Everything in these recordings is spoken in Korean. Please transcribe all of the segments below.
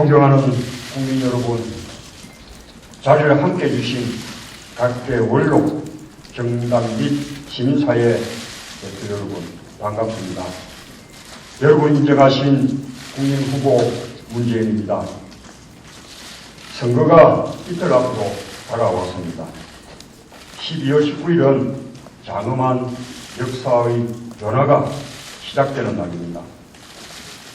존경하는 국민 여러분, 자리를 함께 해주신 각계 원로, 정당 및 시민사회 대표 여러분, 반갑습니다. 여러분 인정하신 국민 후보 문재인입니다. 선거가 이틀 앞으로 다가왔습니다. 12월 19일은 장엄한 역사의 변화가 시작되는 날입니다.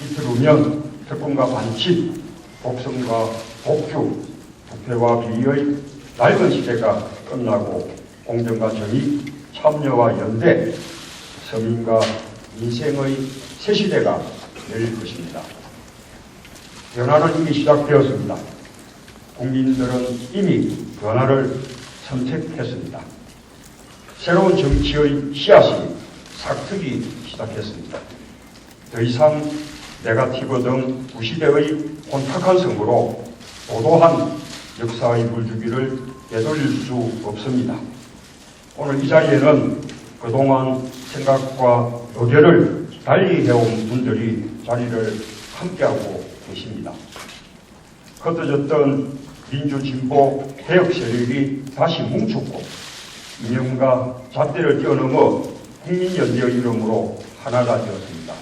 이틀 후면 특권과 반칙, 복선과 복주, 부패와 비리의 낡은 시대가 끝나고 공정과 정의, 참여와 연대, 서민과 민생의 새 시대가 열릴 것입니다. 변화는 이미 시작되었습니다. 국민들은 이미 변화를 선택했습니다. 새로운 정치의 씨앗이 싹트기 시작했습니다. 더 이상 네거티브 등 구시대의 혼탁한 선거로 도도한 역사의 물주기를 되돌릴 수 없습니다. 오늘 이 자리에는 그동안 생각과 의견을 달리 해온 분들이 자리를 함께하고 계십니다. 흩어졌던 민주진보 개혁 세력이 다시 뭉쳤고 이념과 잣대를 뛰어넘어 국민연대의 이름으로 하나가 되었습니다.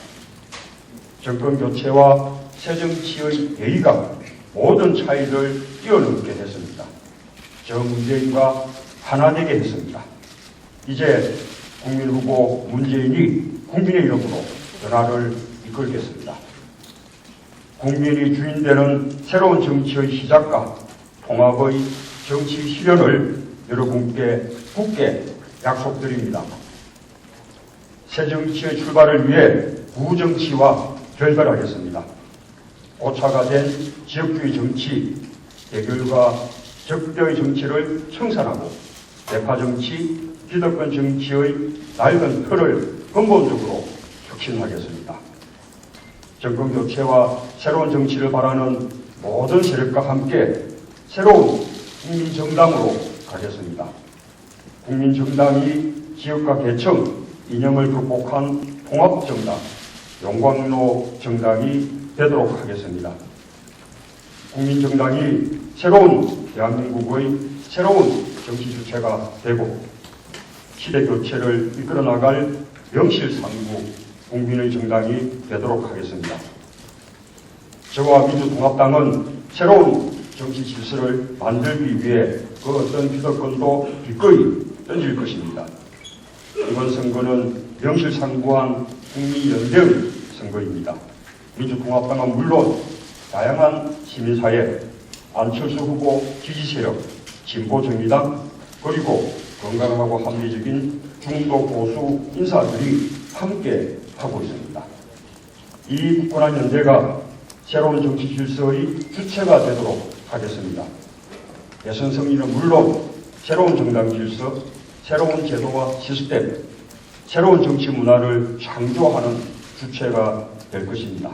정권교체와 새정치의 대의가 모든 차이를 뛰어넘게 했습니다. 저 문재인과 하나 되게 했습니다. 이제 국민 후보 문재인이 국민의 이름으로 변화를 이끌겠습니다. 국민이 주인되는 새로운 정치의 시작과 통합의 정치 실현을 여러분께 굳게 약속드립니다. 새 정치의 출발을 위해 구정치와 결별하겠습니다. 오차가 된 지역주의 정치, 대결과 적대의 정치를 청산하고 대파 정치, 기득권 정치의 낡은 틀을 근본적으로 혁신하겠습니다. 정권 교체와 새로운 정치를 바라는 모든 세력과 함께 새로운 국민정당으로 가겠습니다. 국민정당이 지역과 계층, 이념을 극복한 통합정당, 용광로 정당이 되도록 하겠습니다. 국민정당이 새로운 대한민국의 새로운 정치 주체가 되고 시대 교체를 이끌어 나갈 명실상부 국민의 정당이 되도록 하겠습니다. 저와 민주통합당은 새로운 정치 질서를 만들기 위해 그 어떤 기득권도 기꺼이 던질 것입니다. 이번 선거는 명실상부한 국민연대의 선거입니다. 민주통합당은 물론 다양한 시민사회, 안철수 후보 지지세력, 진보정의당, 그리고 건강하고 합리적인 중도 보수 인사들이 함께 하고 있습니다. 이 굳건한 연대가 새로운 정치 질서의 주체가 되도록 하겠습니다. 대선 승리는 물론 새로운 정당 질서, 새로운 제도와 시스템, 새로운 정치 문화를 창조하는 주체가 될 것입니다.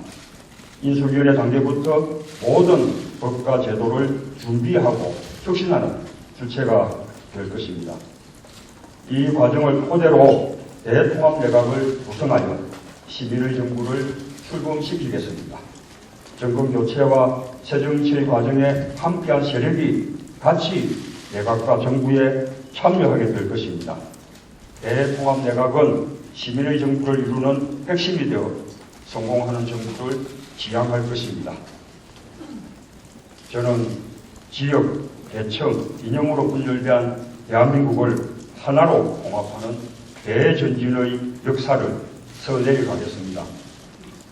인수위원회 단계부터 모든 법과 제도를 준비하고 혁신하는 주체가 될 것입니다. 이 과정을 토대로 대통합내각을 구성하여 시민의 정부를 출범시키겠습니다. 정권교체와 새정치의 과정에 함께한 세력이 같이 내각과 정부에 참여하게 될 것입니다. 대통합내각은 시민의 정부를 이루는 핵심이 되어 성공하는 정부를 지향할 것입니다. 저는 지역, 계층, 이념으로 분열된 대한민국을 하나로 통합하는 대전진의 역사를 써내려가겠습니다.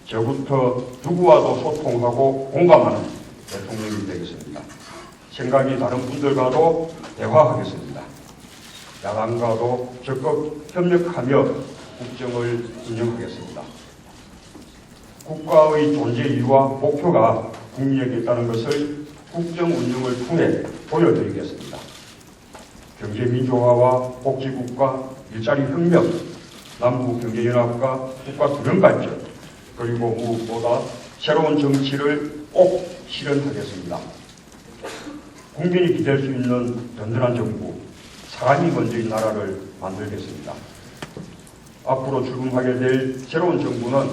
저부터 누구와도 소통하고 공감하는 대통령이 되겠습니다. 생각이 다른 분들과도 대화하겠습니다. 야당과도 적극 협력하며 국정을 운영하겠습니다. 국가의 존재 이유와 목표가 국민에게 있다는 것을 국정 운영을 통해 보여드리겠습니다. 경제민주화와 복지국가, 일자리 혁명, 남북경제연합과 국가균형발전, 그리고 무엇보다 새로운 정치를 꼭 실현하겠습니다. 국민이 기댈 수 있는 든든한 정부, 사람이 먼저인 나라를 만들겠습니다. 앞으로 출범하게 될 새로운 정부는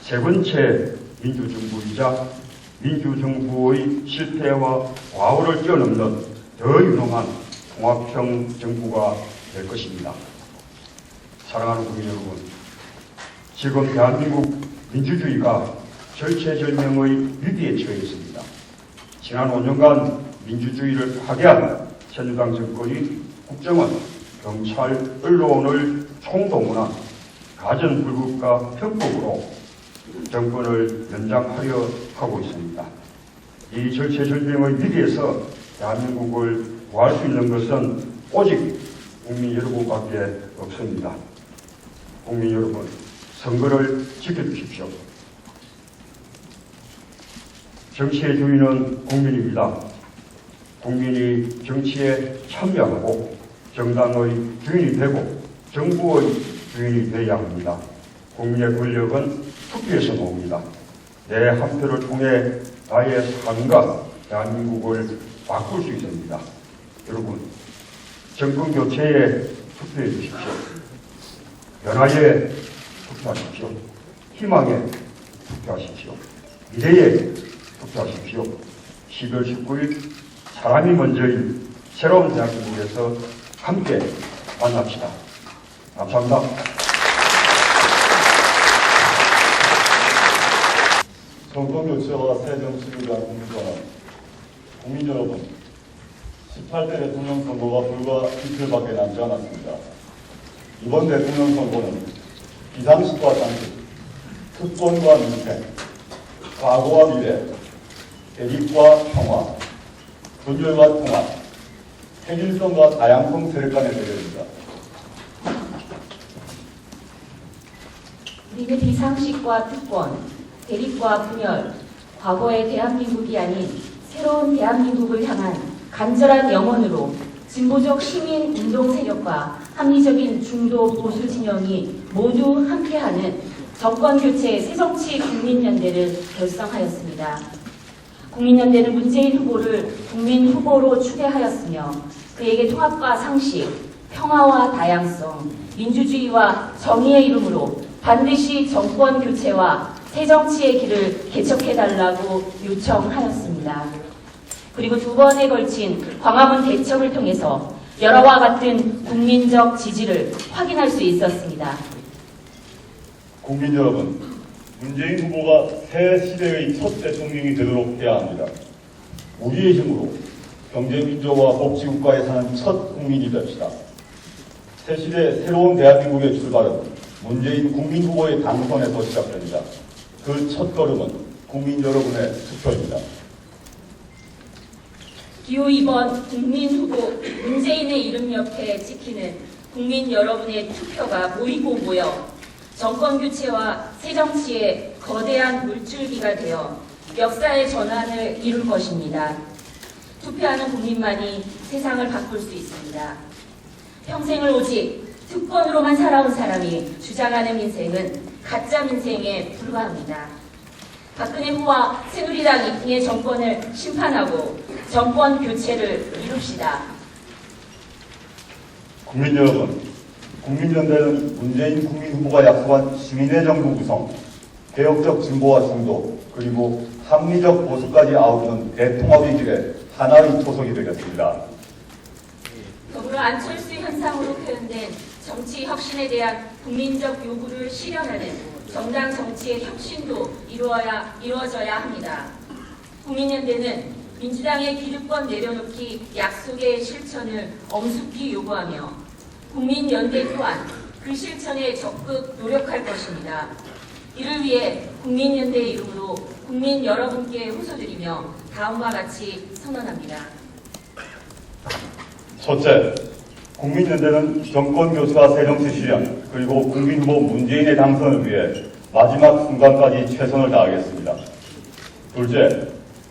세 번째 민주정부이자 민주정부의 실패와 과오를 뛰어넘는 더 유능한 통합형 정부가 될 것입니다. 사랑하는 국민 여러분, 지금 대한민국 민주주의가 절체절명의 위기에 처해 있습니다. 지난 5년간 민주주의를 파괴한 새누리당 정권이 국정원, 경찰, 언론을 총동원한 가전불급과 편법으로 정권을 연장하려 하고 있습니다. 이 절체절명의 위기에서 대한민국을 구할 수 있는 것은 오직 국민 여러분밖에 없습니다. 국민 여러분, 선거를 지켜주십시오. 정치의 주인은 국민입니다. 국민이 정치에 참여하고 정당의 주인이 되고 정부의 주인이 되어야 합니다. 국민의 권력은 투표에서 나옵니다. 내 한 표를 통해 나의 삶과 대한민국을 바꿀 수 있습니다. 여러분, 정권 교체에 투표해 주십시오. 변화에 투표하십시오. 희망에 투표하십시오. 미래에 투표하십시오. 12월 19일 사람이 먼저인 새로운 대한민국에서 함께 만납시다. 감사합니다. 정권 교체와 새 정치를 위한 국민권은 국민 여러분, 18대 대통령 선거가 불과 이틀밖에 남지 않았습니다. 이번 대통령 선거는 비상식과 장식, 특권과 민생, 과거와 미래, 대립과 평화, 분열과 통합, 획일성과 다양성 세력 간의 대결입니다. 우리는 비상식과 특권, 대립과 분열, 과거의 대한민국이 아닌 새로운 대한민국을 향한 간절한 영혼으로 진보적 시민 운동 세력과 합리적인 중도 보수 진영이 모두 함께하는 정권교체 새정치 국민연대를 결성하였습니다. 국민연대는 문재인 후보를 국민 후보로 추대하였으며 그에게 통합과 상식, 평화와 다양성, 민주주의와 정의의 이름으로 반드시 정권교체와 새정치의 길을 개척해달라고 요청하였습니다. 그리고 두 번에 걸친 광화문 대첩을 통해서 여러와 같은 국민적 지지를 확인할 수 있었습니다. 국민 여러분, 문재인 후보가 새 시대의 첫 대통령이 되도록 해야 합니다. 우리의 힘으로 경제민주화 복지국가에 사는 첫 국민이 됩시다. 새 시대 새로운 대한민국의 출발은 문재인 국민 후보의 당선에서 시작됩니다. 그 첫걸음은 국민 여러분의 투표입니다. 기호 2번 국민 후보 문재인의 이름 옆에 찍히는 국민 여러분의 투표가 모이고 모여 정권교체와 새정치의 거대한 물줄기가 되어 역사의 전환을 이룰 것입니다. 투표하는 국민만이 세상을 바꿀 수 있습니다. 평생을 오직 특권으로만 살아온 사람이 주장하는 민생은 가짜 민생에 불과합니다. 박근혜 후와 새누리당 이풍의 정권을 심판하고 정권 교체를 이룹시다. 국민 여러분, 국민연대는 문재인 국민 후보가 약속한 시민의 정부 구성, 개혁적 진보와 중도, 그리고 합리적 보수까지 아우르는 대통합의 길에 하나의 토속이 되겠습니다. 더불어 안철수 현상으로 표현된 정치 혁신에 대한 국민적 요구를 실현하는 정당 정치의 혁신도 이루어져야 합니다. 국민연대는 민주당의 기득권 내려놓기 약속의 실천을 엄숙히 요구하며 국민연대 또한 그 실천에 적극 노력할 것입니다. 이를 위해 국민연대의 이름으로 국민 여러분께 호소드리며 다음과 같이 선언합니다. 첫째, 국민연대는 정권교체와 새정치 실현, 그리고 국민후보 문재인의 당선을 위해 마지막 순간까지 최선을 다하겠습니다. 둘째,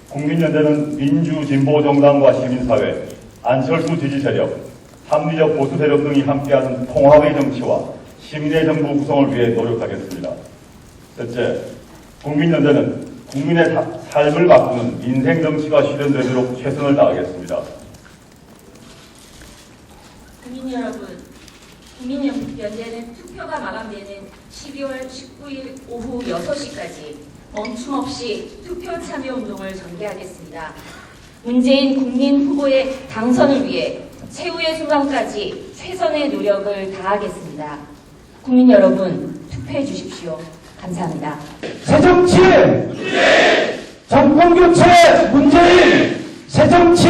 국민연대는 민주진보정당과 시민사회, 안철수 지지세력, 합리적 보수세력 등이 함께하는 통합의 정치와 시민의 정부 구성을 위해 노력하겠습니다. 셋째, 국민연대는 국민의 삶을 바꾸는 민생정치가 실현되도록 최선을 다하겠습니다. 국민 여러분, 국민연대는 투표가 마감되는 12월 19일 오후 6시까지 멈춤없이 투표 참여 운동을 전개하겠습니다. 문재인 국민 후보의 당선을 위해 최후의 순간까지 최선의 노력을 다하겠습니다. 국민 여러분, 투표해 주십시오. 감사합니다. 새정치 정권교체 문재인, 새정치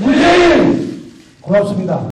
문재인. 고맙습니다.